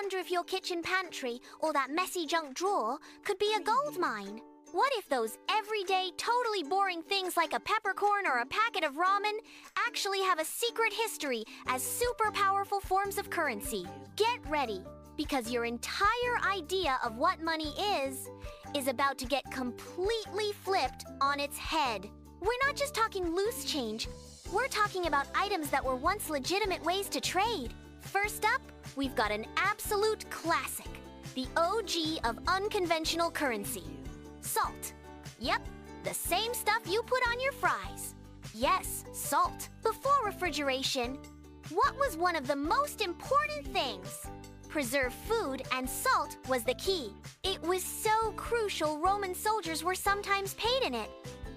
wonder if your kitchen pantry or that messy junk drawer could be a gold mine. What if those everyday, totally boring things like a peppercorn or a packet of ramen actually have a secret history as super powerful forms of currency? Get ready, because your entire idea of what money is about to get completely flipped on its head. We're not just talking loose change. We're talking about items that were once legitimate ways to trade. First up, we've got an absolute classic, the OG of unconventional currency. Salt. Yep, the same stuff you put on your fries. Yes, salt. Before refrigeration, what was one of the most important things? Preserved food, and salt was the key. It was so crucial Roman soldiers were sometimes paid in it.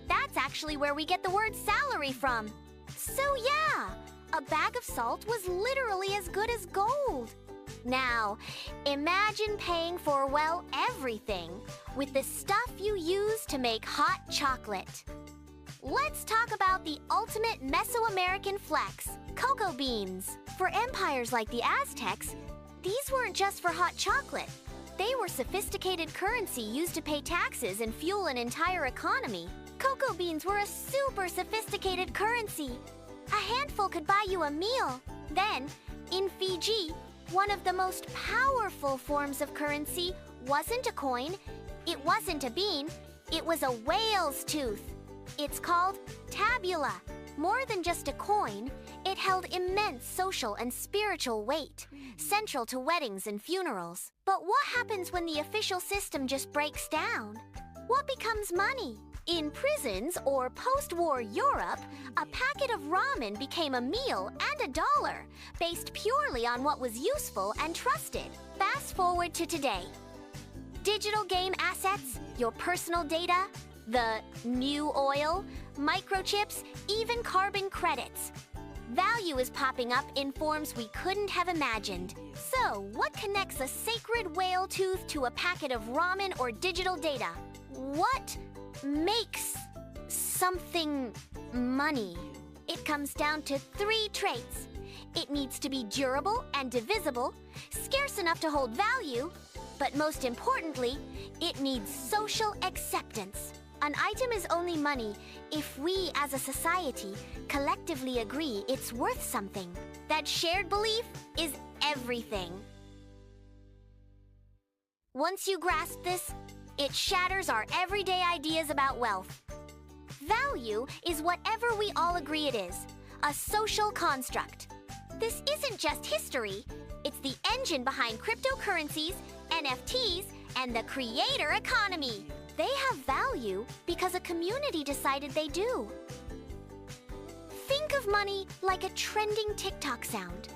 That's actually where we get the word salary from. So yeah, a bag of salt was literally as good as gold. Now, imagine paying for, well, everything with the stuff you use to make hot chocolate. Let's talk about the ultimate Mesoamerican flex, cocoa beans. For empires like the Aztecs, these weren't just for hot chocolate. They were sophisticated currency used to pay taxes and fuel an entire economy. Cocoa beans were a super sophisticated currency. A handful could buy you a meal. Then, in Fiji, one of the most powerful forms of currency wasn't a coin, it wasn't a bean, it was a whale's tooth. It's called tabula. More than just a coin, it held immense social and spiritual weight, central to weddings and funerals. But what happens when the official system just breaks down? What becomes money? In prisons or post-war Europe, a packet of ramen became a meal and $1, based purely on what was useful and trusted. Fast forward to today. Digital game assets, your personal data, the new oil, microchips, even carbon credits. Value is popping up in forms we couldn't have imagined. So, what connects a sacred whale tooth to a packet of ramen or digital data? What makes something money? It comes down to 3 traits. It needs to be durable and divisible, scarce enough to hold value, but most importantly, it needs social acceptance. An item is only money if we as a society collectively agree it's worth something. That shared belief is everything. Once you grasp this, it shatters our everyday ideas about wealth. Value is whatever we all agree it is, a social construct. This isn't just history, it's the engine behind cryptocurrencies, NFTs, and the creator economy. They have value because a community decided they do. Think of money like a trending TikTok sound.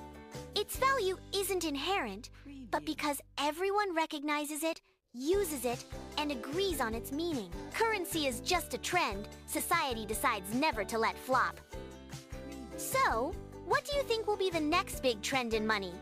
Its value isn't inherent, but because everyone recognizes it, uses it, and agrees on its meaning. Currency is just a trend society decides never to let flop. So, what do you think will be the next big trend in money?